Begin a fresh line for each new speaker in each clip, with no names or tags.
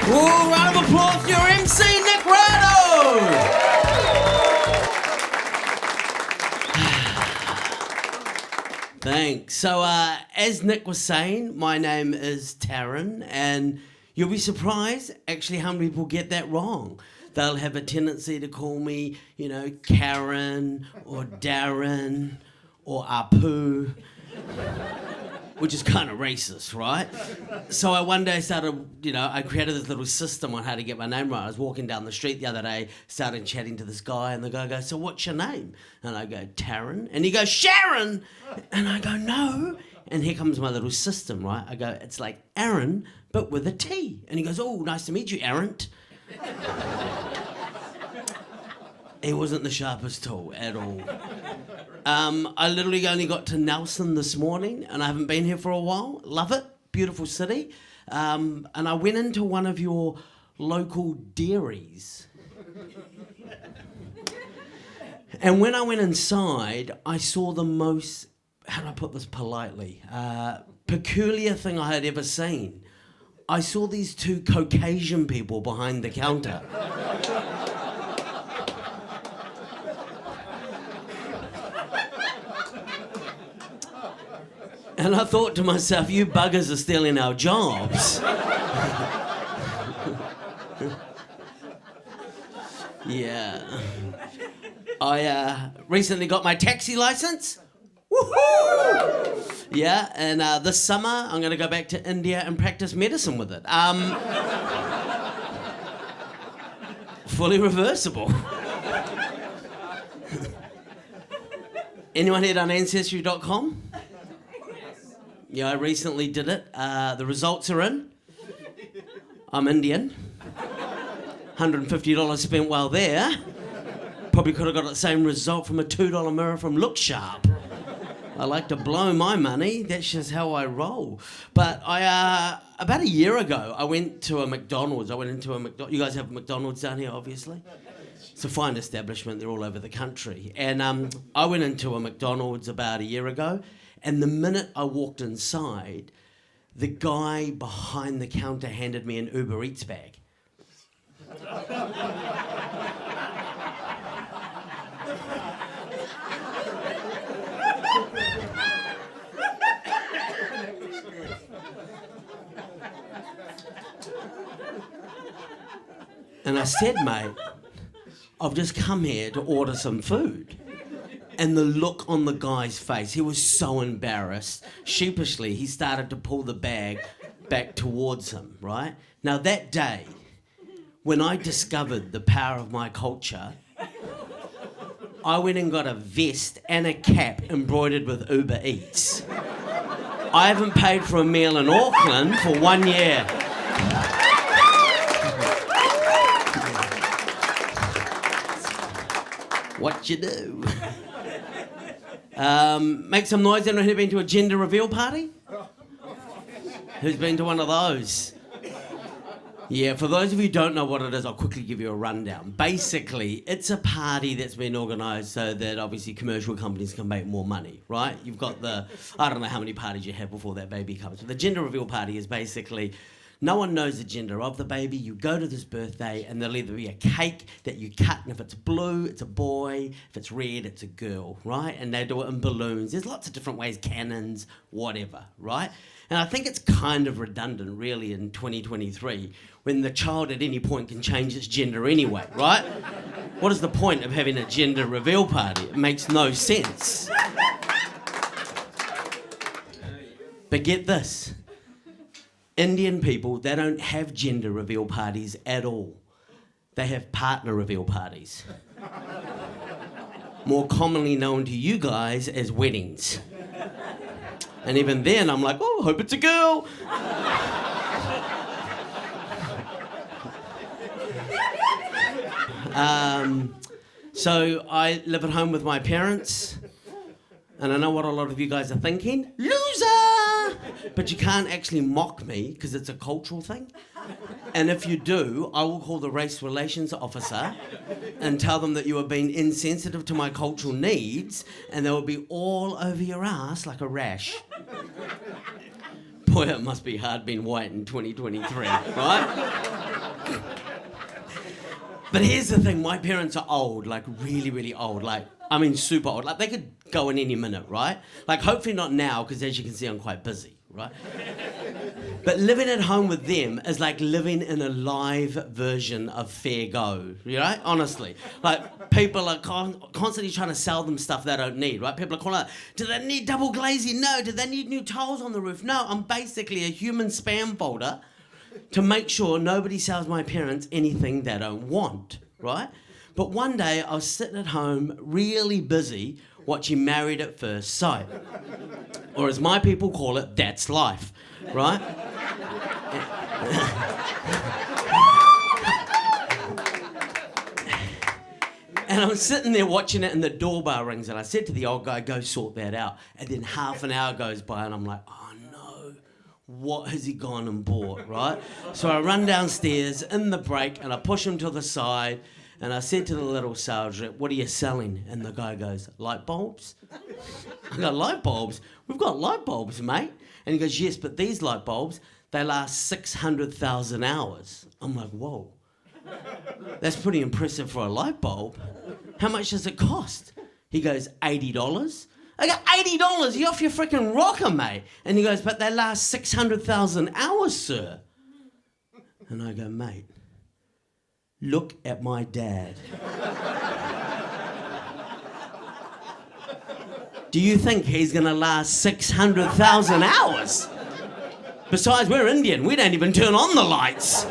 Ooh, round of applause for your MC, Nick Rado! Thanks. So, as Nick was saying, my name is Taryn, and you'll be surprised actually how many people get that wrong. They'll have a tendency to call me, Karen or Darren or Apu, which is kind of racist, right? So I one day started, I created this little system on how to get my name right. I was walking down the street the other day, started chatting to this guy, and the guy goes, "So what's your name?" And I go, "Taryn." And he goes, "Sharon!" And I go, "No." And here comes my little system, right? I go, "It's like Aaron, but with a T." And he goes, "Oh, nice to meet you, Aaron." He wasn't the sharpest tool at all. I literally only got to Nelson this morning, and I haven't been here for a while. Love it. Beautiful city. And I went into one of your local dairies. And when I went inside, I saw the most, how do I put this politely, peculiar thing I had ever seen. I saw these two Caucasian people behind the counter. And I thought to myself, you buggers are stealing our jobs. Yeah. I recently got my taxi license. Woohoo! Yeah, and this summer I'm going to go back to India and practice medicine with it. Fully reversible. Anyone here done Ancestry.com? Yeah, I recently did it. The results are in. I'm Indian. $150 spent while there. Probably could have got the same result from a $2 mirror from Look Sharp. I like to blow my money. That's just how I roll. But about a year ago, I went to a McDonald's. You guys have McDonald's down here, obviously? It's a fine establishment. They're all over the country. And I went into a McDonald's about a year ago. And the minute I walked inside, the guy behind the counter handed me an Uber Eats bag. And I said, "Mate, I've just come here to order some food." And the look on the guy's face, he was so embarrassed. Sheepishly, he started to pull the bag back towards him, right? Now that day, when I discovered the power of my culture, I went and got a vest and a cap embroidered with Uber Eats. I haven't paid for a meal in Auckland for 1 year. What you do? Make some noise. Anyone who been to a gender reveal party? Who's been to one of those? Yeah, for those of you who don't know what it is, I'll quickly give you a rundown. Basically, it's a party that's been organised so that obviously commercial companies can make more money, right? You've got I don't know how many parties you have before that baby comes. But the gender reveal party is basically, no one knows the gender of the baby. You go to this birthday and there'll either be a cake that you cut, and if it's blue, it's a boy. If it's red, it's a girl, right? And they do it in balloons. There's lots of different ways, cannons, whatever, right? And I think it's kind of redundant, really, in 2023, when the child at any point can change its gender anyway, right? What is the point of having a gender reveal party? It makes no sense. But get this. Indian people, they don't have gender reveal parties at all. They have partner reveal parties. More commonly known to you guys as weddings. And even then, I'm like, oh, hope it's a girl. So I live at home with my parents. And I know what a lot of you guys are thinking. Loser! But you can't actually mock me because it's a cultural thing. And if you do, I will call the race relations officer and tell them that you are being insensitive to my cultural needs, and they will be all over your ass like a rash. Boy, it must be hard being white in 2023, right? But here's the thing, my parents are old, like really, really old, like, I mean super old. Like they could go in any minute, right? Like hopefully not now, because as you can see, I'm quite busy, right? But living at home with them is like living in a live version of Fair Go, right? Honestly. Like people are constantly trying to sell them stuff they don't need, right? People are calling out, do they need double glazing? No. Do they need new tiles on the roof? No. I'm basically a human spam folder to make sure nobody sells my parents anything they don't want, right? But one day I was sitting at home really busy watching Married at First Sight. Or as my people call it, That's Life, right? And I was sitting there watching it and the doorbell rings and I said to the old guy, go sort that out. And then half an hour goes by and I'm like, oh no, what has he gone and bought, right? So I run downstairs in the break and I push him to the side and I said to the little sales rep, what are you selling? And the guy goes, light bulbs? I go, light bulbs? We've got light bulbs, mate. And he goes, yes, but these light bulbs, they last 600,000 hours. I'm like, whoa. That's pretty impressive for a light bulb. How much does it cost? He goes, $80. I go, $80? You off your freaking rocker, mate. And he goes, but they last 600,000 hours, sir. And I go, mate, look at my dad. Do you think he's going to last 600,000 hours? Besides, we're Indian. We don't even turn on the lights.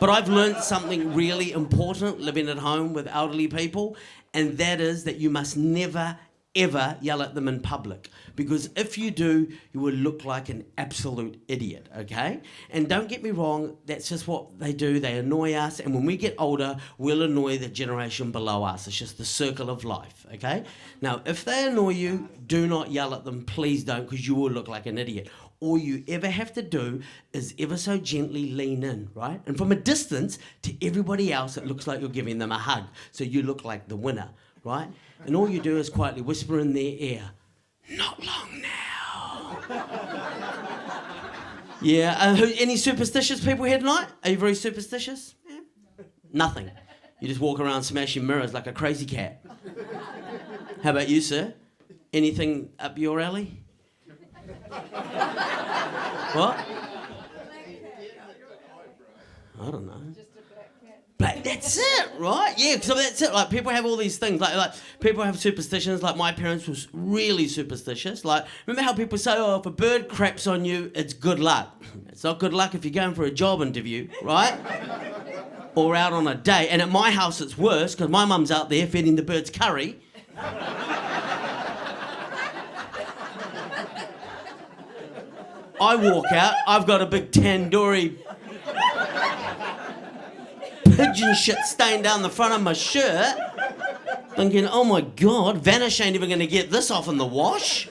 But I've learned something really important living at home with elderly people, and that is that you must never, ever yell at them in public. Because if you do, you will look like an absolute idiot, okay? And don't get me wrong, that's just what they do. They annoy us, and when we get older, we'll annoy the generation below us. It's just the circle of life, okay? Now, if they annoy you, do not yell at them. Please don't, because you will look like an idiot. All you ever have to do is ever so gently lean in, right? And from a distance, to everybody else, it looks like you're giving them a hug. So you look like the winner, right? And all you do is quietly whisper in their ear, not long now. Yeah, any superstitious people here tonight? Are you very superstitious? Yeah. Nothing. You just walk around smashing mirrors like a crazy cat. How about you, sir? Anything up your alley? What? I don't know. But that's it, right? Yeah, so that's it. Like, people have all these things. Like people have superstitions. Like, my parents was really superstitious. Like, remember how people say, oh, if a bird craps on you, it's good luck. It's not good luck if you're going for a job interview, right? Or out on a date. And at my house, it's worse, because my mum's out there feeding the birds curry. I walk out, I've got a big tandoori pigeon shit stain down the front of my shirt, thinking, oh my God, Vanish ain't even going to get this off in the wash,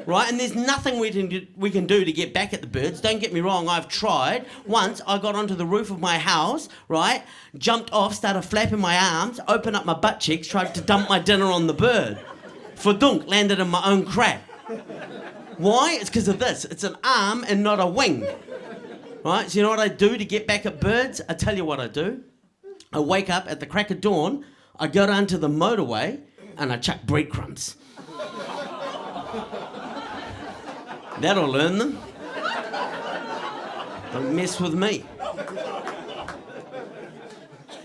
right? And there's nothing we can do to get back at the birds. Don't get me wrong, I've tried. Once I got onto the roof of my house, right, jumped off, started flapping my arms, opened up my butt cheeks, tried to dump my dinner on the bird. Fadunk, landed in my own crap. Why? It's because of this. It's an arm and not a wing. Right? So you know what I do to get back at birds? I tell you what I do. I wake up at the crack of dawn, I go down to the motorway, and I chuck breadcrumbs. That'll learn them. Don't mess with me.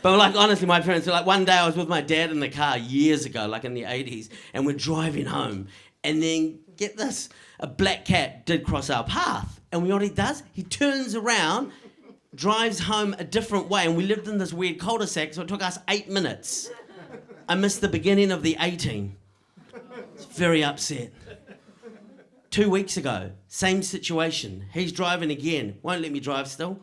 But like, honestly, my parents, like, one day I was with my dad in the car years ago, like in the 80s, and we're driving home, and then, get this, a black cat did cross our path. And you know what he does? He turns around, drives home a different way, and we lived in this weird cul-de-sac, so it took us 8 minutes. I missed the beginning of the 18. It's very upset. 2 weeks ago, same situation. He's driving again. Won't let me drive still.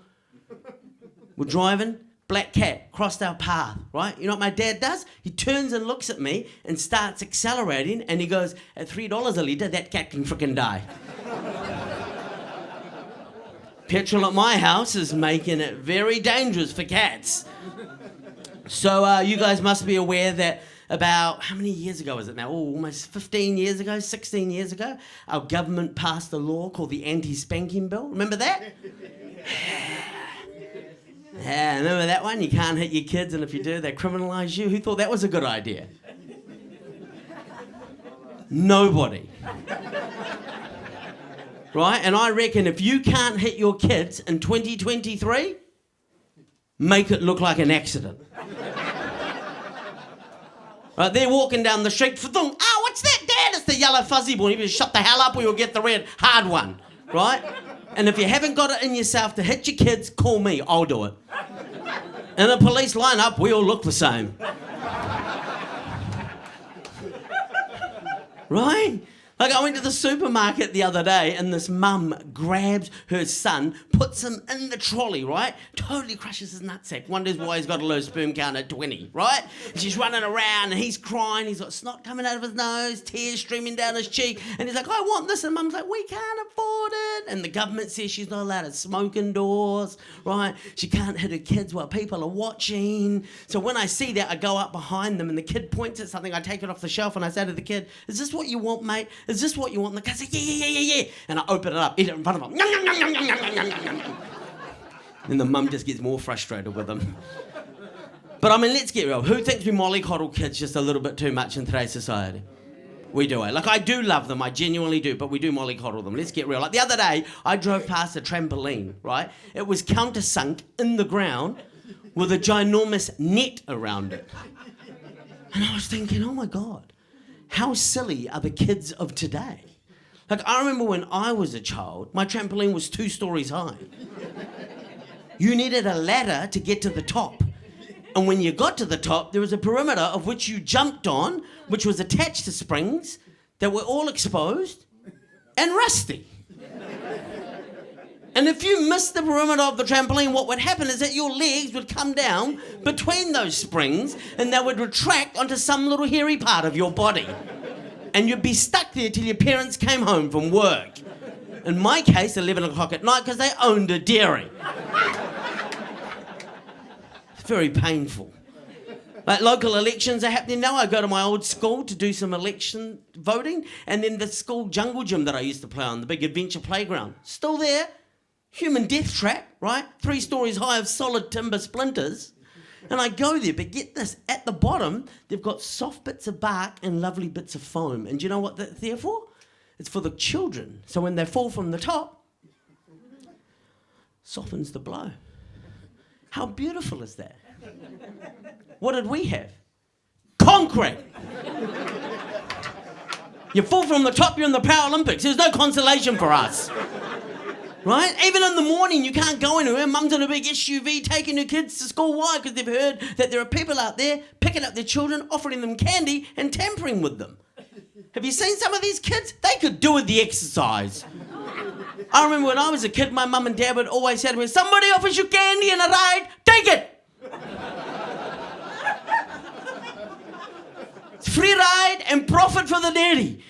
We're driving. Black cat crossed our path, right? You know what my dad does? He turns and looks at me and starts accelerating, and he goes, at $3 a litre, that cat can frickin' die. Petrol at my house is making it very dangerous for cats. So you guys must be aware that about, how many years ago is it now? Oh, almost 15 years ago, 16 years ago, our government passed a law called the Anti-Spanking Bill. Remember that? Yeah, remember that one? You can't hit your kids, and if you do, they criminalise you. Who thought that was a good idea? Nobody. Right? And I reckon if you can't hit your kids in 2023, make it look like an accident. Right? They're walking down the street, oh, what's that, Dad? It's the yellow fuzzy boy. You better shut the hell up or you'll get the red hard one. Right? And if you haven't got it in yourself to hit your kids, call me. I'll do it. In a police lineup, we all look the same. Right? Like, I went to the supermarket the other day and this mum grabs her son, puts him in the trolley, right? Totally crushes his nutsack. Wonders why he's got a low sperm count at 20, right? And she's running around and he's crying. He's got snot coming out of his nose, tears streaming down his cheek. And he's like, I want this. And mum's like, we can't afford it. And the government says she's not allowed to smoke indoors, right? She can't hit her kids while people are watching. So when I see that, I go up behind them and the kid points at something. I take it off the shelf and I say to the kid, is this what you want, mate? Is this what you want? And the kid says, yeah. And I open it up, eat it in front of him. And the mum just gets more frustrated with him. But I mean, let's get real. Who thinks we mollycoddle kids just a little bit too much in today's society? We do it. Like, I do love them, I genuinely do, but we do mollycoddle them. Let's get real. Like, the other day, I drove past a trampoline, right? It was countersunk in the ground with a ginormous net around it. And I was thinking, oh my God, how silly are the kids of today? Like, I remember when I was a child, my trampoline was 2 stories high. You needed a ladder to get to the top. And when you got to the top, there was a perimeter of which you jumped on, which was attached to springs that were all exposed and rusty. And if you missed the perimeter of the trampoline, what would happen is that your legs would come down between those springs and they would retract onto some little hairy part of your body. And you'd be stuck there till your parents came home from work. In my case, 11 o'clock at night, because they owned a dairy. It's very painful. Like, local elections are happening now. I go to my old school to do some election voting, and then the school jungle gym that I used to play on, the big adventure playground, still there. Human death trap, right? 3 stories high of solid timber splinters. And I go there, but get this, at the bottom, they've got soft bits of bark and lovely bits of foam. And do you know what that's there for? It's for the children. So when they fall from the top, softens the blow. How beautiful is that? What did we have? Concrete. You fall from the top, you're in the Paralympics. There's no consolation for us. Right? Even in the morning, you can't go anywhere. Mum's in a big SUV taking her kids to school. Why? Because they've heard that there are people out there picking up their children, offering them candy and tampering with them. Have you seen some of these kids? They could do with the exercise. I remember when I was a kid, my mum and dad would always say to me, somebody offers you candy and a ride, take it. It's free ride and profit for the daddy.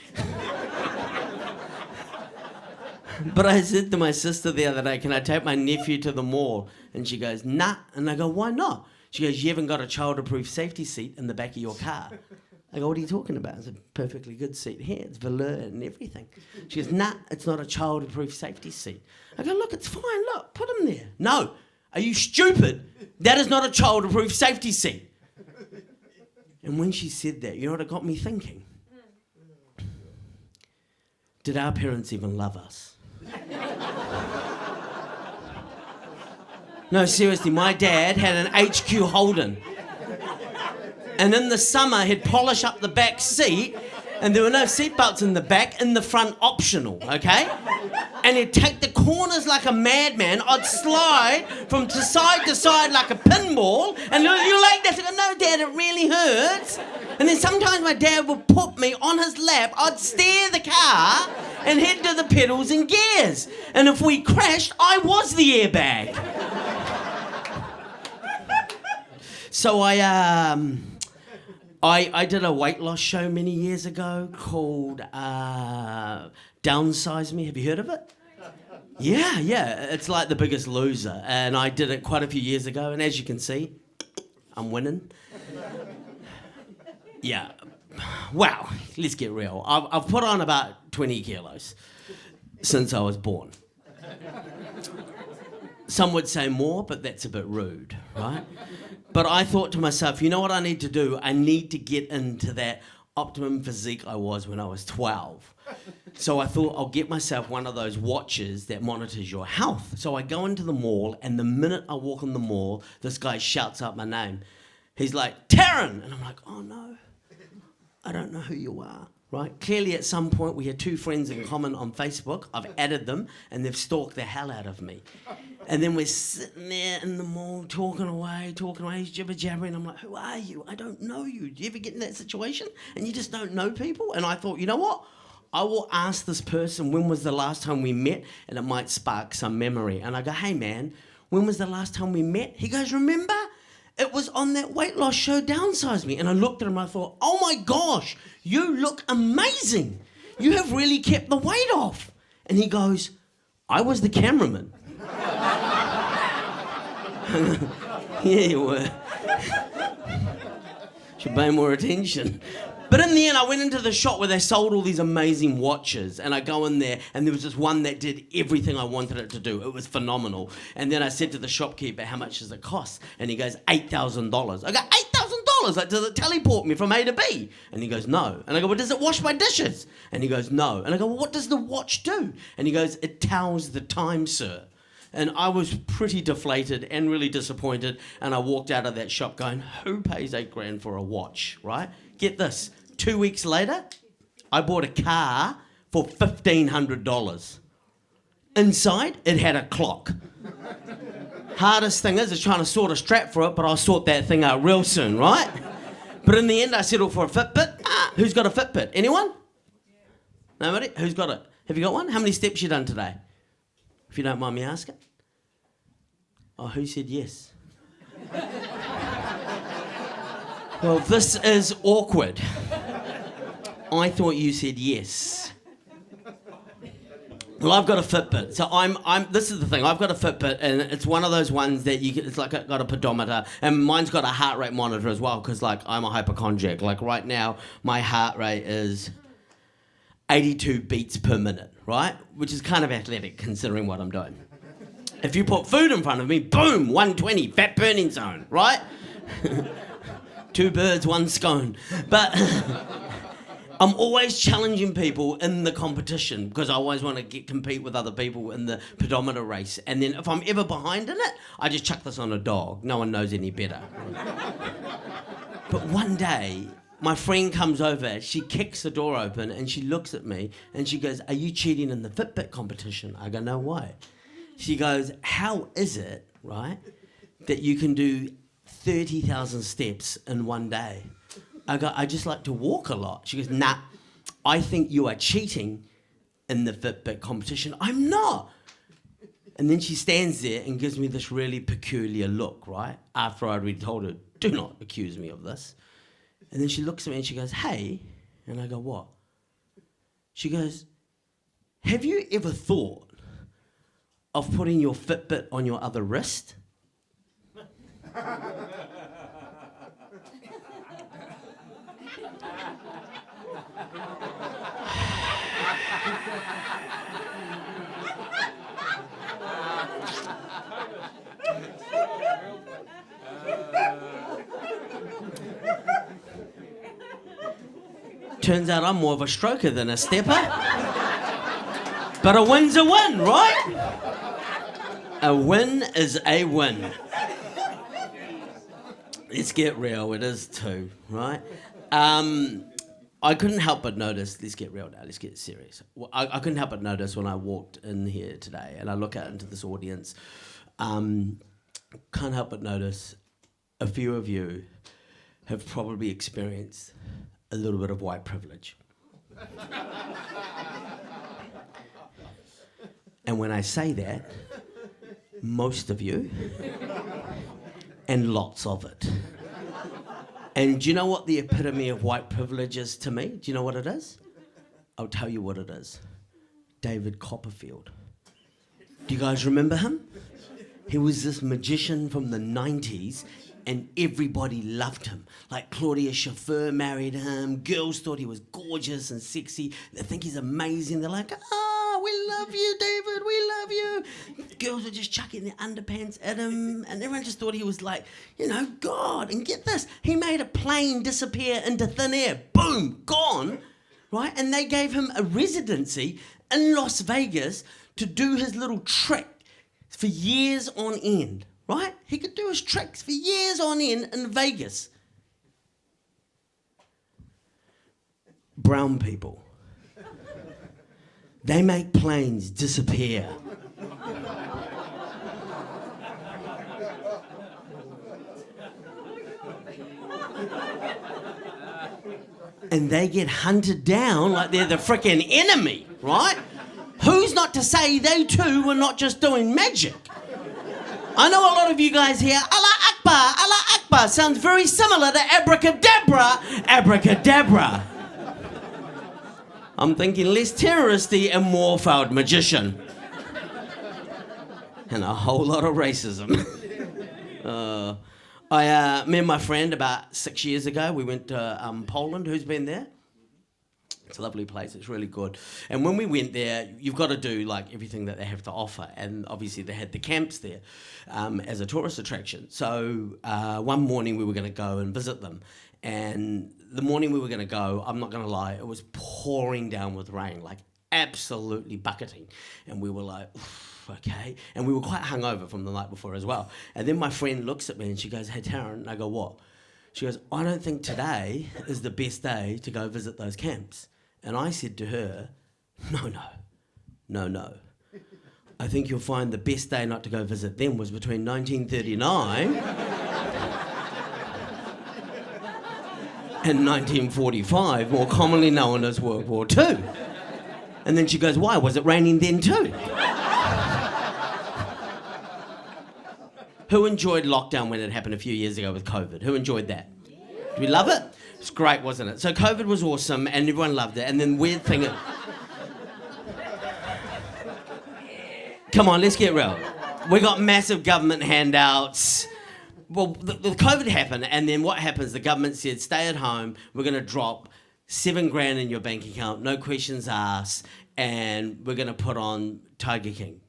But I said to my sister the other day, can I take my nephew to the mall? And she goes, nah. And I go, why not? She goes, you haven't got a child-approved safety seat in the back of your car. I go, what are you talking about? It's a perfectly good seat here. It's velour and everything. She goes, nah, it's not a child-approved safety seat. I go, look, it's fine. Look, put him there. No. Are you stupid? That is not a child-approved safety seat. And when she said that, you know what it got me thinking? Did our parents even love us? No, seriously, my dad had an HQ Holden. And in the summer, he'd polish up the back seat, and there were no seatbelts in the back, in the front optional, okay? And he'd take the corners like a madman. I'd slide from side to side like a pinball, and you like that? I go, no, Dad, it really hurts. And then sometimes my dad would put me on his lap. I'd steer the car and head to the pedals and gears. And if we crashed, I was the airbag. So I did a weight loss show many years ago called Downsize Me. Have you heard of it? Yeah. It's like The Biggest Loser. And I did it quite a few years ago. And as you can see, I'm winning. Yeah. Wow, let's get real. I've put on about 20 kilos since I was born. Some would say more, but that's a bit rude, right? But I thought to myself, you know what I need to do? I need to get into that optimum physique I was when I was 12. So I thought I'll get myself one of those watches that monitors your health. So I go into the mall, and the minute I walk in the mall, this guy shouts out my name. He's like, Taryn! And I'm like, oh no, I don't know who you are. Right? Clearly at some point we had two friends in common on Facebook. I've added them and they've stalked the hell out of me. And then we're sitting there in the mall talking away, he's jibber jabbering. I'm like, who are you? I don't know you. Do you ever get in that situation and you just don't know people? And I thought, you know what? I will ask this person when was the last time we met, and it might spark some memory. And I go, hey man, when was the last time we met? He goes, remember? It was on that weight loss show, Downsize Me. And I looked at him and I thought, oh my gosh, you look amazing. You have really kept the weight off. And he goes, I was the cameraman. Yeah, you were. Should pay more attention. But in the end, I went into the shop where they sold all these amazing watches, and I go in there, and there was this one that did everything I wanted it to do. It was phenomenal. And then I said to the shopkeeper, how much does it cost? And he goes, $8,000. I go, $8,000? Like, does it teleport me from A to B? And he goes, no. And I go, well, does it wash my dishes? And he goes, no. And I go, well, what does the watch do? And he goes, it tells the time, sir. And I was pretty deflated and really disappointed, and I walked out of that shop going, who pays $8,000 for a watch, right? Get this. 2 weeks later, I bought a car for $1,500. Inside, it had a clock. Hardest thing is trying to sort a strap for it, but I'll sort that thing out real soon, right? But in the end, I settled for a Fitbit. Who's got a Fitbit? Anyone? Nobody? Who's got it? Have you got one? How many steps you done today? If you don't mind me asking. Oh, who said yes? Well, this is awkward. I thought you said yes. Well, I've got a Fitbit. So this is the thing. I've got a Fitbit, and it's one of those ones that it's like got a pedometer, and mine's got a heart rate monitor as well, because like I'm a hypochondriac. Like right now, my heart rate is 82 beats per minute, right? Which is kind of athletic considering what I'm doing. If you put food in front of me, boom, 120, fat burning zone, right? Two birds, one scone. But I'm always challenging people in the competition because I always want to compete with other people in the pedometer race. And then if I'm ever behind in it, I just chuck this on a dog. No one knows any better. But one day, my friend comes over, she kicks the door open and she looks at me and she goes, are you cheating in the Fitbit competition? I go, no way. She goes, how is it, right, that you can do 30,000 steps in one day? I go, I just like to walk a lot. She goes, nah, I think you are cheating in the Fitbit competition. I'm not. And then she stands there and gives me this really peculiar look, right, after I'd already told her, do not accuse me of this. And then she looks at me and she goes, hey. And I go, what? She goes, have you ever thought of putting your Fitbit on your other wrist? Turns out I'm more of a stroker than a stepper. But a win's a win, right? A win is a win. Let's get real, it is too, right? I couldn't help but notice, let's get real now, let's get serious. I couldn't help but notice when I walked in here today and I look out into this audience, can't help but notice a few of you have probably experienced a little bit of white privilege. And when I say that, most of you, and lots of it. And do you know what the epitome of white privilege is to me? Do you know what it is? I'll tell you what it is. David Copperfield. Do you guys remember him? He was this magician from the 90s. And everybody loved him. Like Claudia Schiffer married him. Girls thought he was gorgeous and sexy. They think he's amazing. They're like, we love you, David. We love you. Girls were just chucking their underpants at him. And everyone just thought he was like, God. And get this. He made a plane disappear into thin air. Boom, gone. Right? And they gave him a residency in Las Vegas to do his little trick for years on end. Right? He could do his tricks for years on end in Vegas. Brown people. They make planes disappear. And they get hunted down like they're the frickin' enemy, right? Who's not to say they too were not just doing magic? I know a lot of you guys here, Allah Akbar, Allah Akbar, sounds very similar to abracadabra, abracadabra. I'm thinking less terroristy and more failed magician. And a whole lot of racism. Me and my friend about 6 years ago, we went to Poland. Who's been there? It's a lovely place. It's really good. And when we went there, you've got to do like everything that they have to offer. And obviously they had the camps there as a tourist attraction. So one morning we were going to go and visit them. And the morning we were going to go, I'm not going to lie, it was pouring down with rain, like absolutely bucketing. And we were like, okay. And we were quite hungover from the night before as well. And then my friend looks at me and she goes, hey, Taryn. And I go, what? She goes, I don't think today is the best day to go visit those camps. And I said to her, no. I think you'll find the best day not to go visit them was between 1939 and 1945, more commonly known as World War II. And then she goes, why? Was it raining then too? Who enjoyed lockdown when it happened a few years ago with COVID? Who enjoyed that? Did we love it? It's great, wasn't it? So COVID was awesome and everyone loved it. And then weird thing... Come on, let's get real. We got massive government handouts. Well, the COVID happened and then what happens? The government said, stay at home. We're going to drop $7,000 in your bank account, no questions asked, and we're going to put on Tiger King.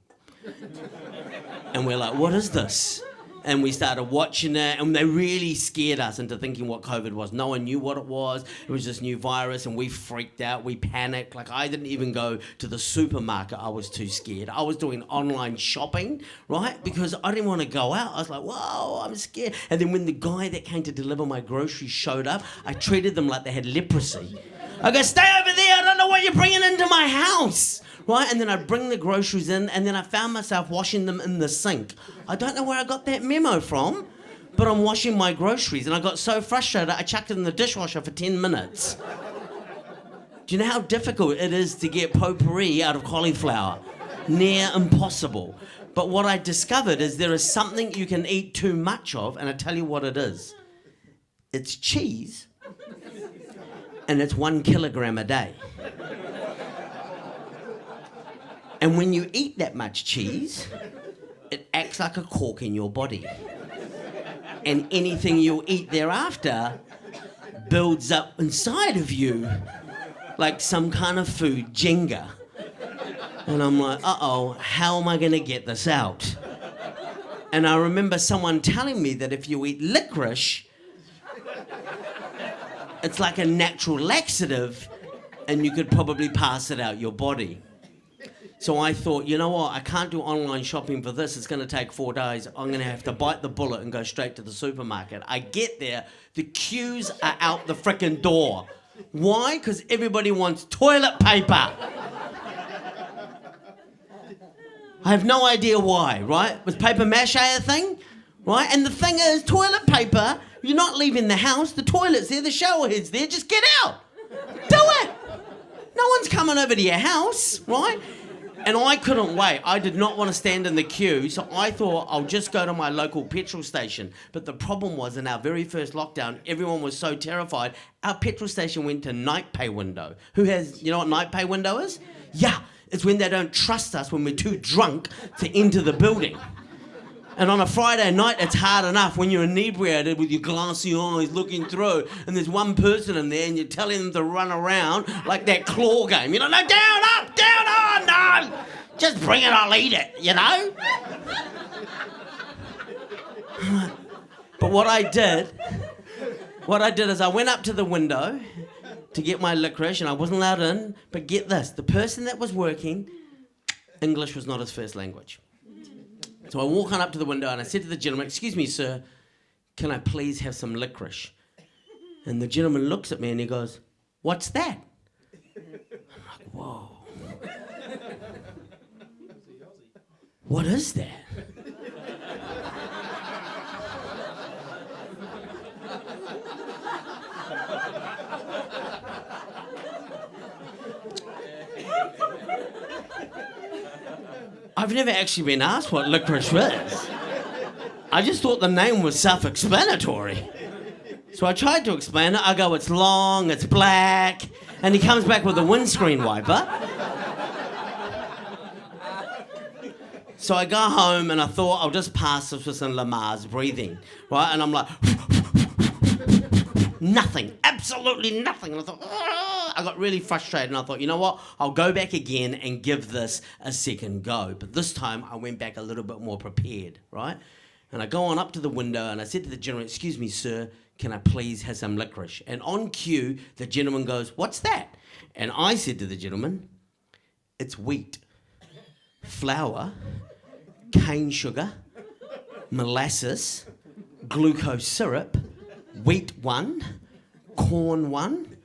And we're like, what is this? And we started watching it, and they really scared us into thinking what COVID was. No one knew what it was. It was this new virus, and we freaked out. We panicked. Like, I didn't even go to the supermarket. I was too scared. I was doing online shopping, right? Because I didn't want to go out. I was like, whoa, I'm scared. And then when the guy that came to deliver my groceries showed up, I treated them like they had leprosy. I go, stay over there. I don't know what you're bringing into my house. Right? And then I'd bring the groceries in, and then I found myself washing them in the sink. I don't know where I got that memo from, but I'm washing my groceries, and I got so frustrated, I chucked it in the dishwasher for 10 minutes. Do you know how difficult it is to get potpourri out of cauliflower? Near impossible. But what I discovered is there is something you can eat too much of, and I tell you what it is. It's cheese, and it's 1 kilogram a day. And when you eat that much cheese, it acts like a cork in your body. And anything you eat thereafter builds up inside of you like some kind of food Jenga. And I'm like, uh-oh, how am I going to get this out? And I remember someone telling me that if you eat licorice, it's like a natural laxative and you could probably pass it out your body. So I thought, you know what, I can't do online shopping for this. It's going to take 4 days. I'm going to have to bite the bullet and go straight to the supermarket. I get there, the queues are out the frickin' door. Why? Because everybody wants toilet paper. I have no idea why, right? Was paper mache a thing? Right? And the thing is, toilet paper, you're not leaving the house. The toilet's there, the shower head's there. Just get out. Do it. No one's coming over to your house, right? And I couldn't wait. I did not want to stand in the queue, so I thought I'll just go to my local petrol station. But the problem was, in our very first lockdown, everyone was so terrified, our petrol station went to night pay window. Who has, you know what night pay window is? Yeah, it's when they don't trust us when we're too drunk to enter the building. And on a Friday night, it's hard enough when you're inebriated with your glassy eyes looking through, and there's one person in there, and you're telling them to run around like that claw game. You know, no, down, up, down, oh, no. Just bring it, I'll eat it, you know? But what I did is I went up to the window to get my licorice, and I wasn't allowed in. But get this, the person that was working, English was not his first language. So I walk on up to the window and I said to the gentleman, "Excuse me, sir, can I please have some licorice?" And the gentleman looks at me and he goes, "What's that?" I'm like, whoa. What is that? I've never actually been asked what licorice is. I just thought the name was self-explanatory. So I tried to explain it. I go, "It's long, it's black," and he comes back with a windscreen wiper. So I go home and I thought I'll just pass this with some Lamar's breathing, right? And I'm like, nothing, absolutely nothing. And I thought, I got really frustrated and I thought, you know what? I'll go back again and give this a second go. But this time I went back a little bit more prepared, right? And I go on up to the window and I said to the gentleman, "Excuse me, sir, can I please have some licorice?" And on cue, the gentleman goes, "What's that?" And I said to the gentleman, "It's wheat, flour, cane sugar, molasses, glucose syrup, wheat 1, corn 1,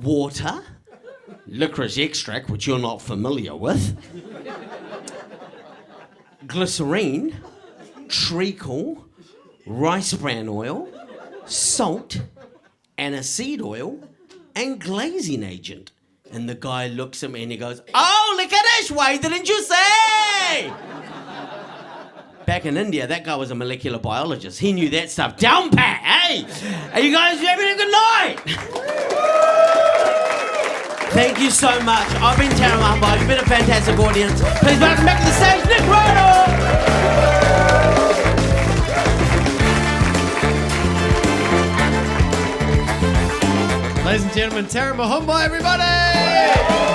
water, licorice extract, which you're not familiar with, glycerine, treacle, rice bran oil, salt, aniseed oil, and glazing agent." And the guy looks at me and he goes, "Oh, licorice, why didn't you say?" Back in India, that guy was a molecular biologist. He knew that stuff down pat. Hey, are you guys having a good night? Thank you so much. I've been Tara Mahumbai. You've been a fantastic audience. Please welcome back to the stage, Nick Rodel.
Ladies and gentlemen, Tara Mahumbai, everybody!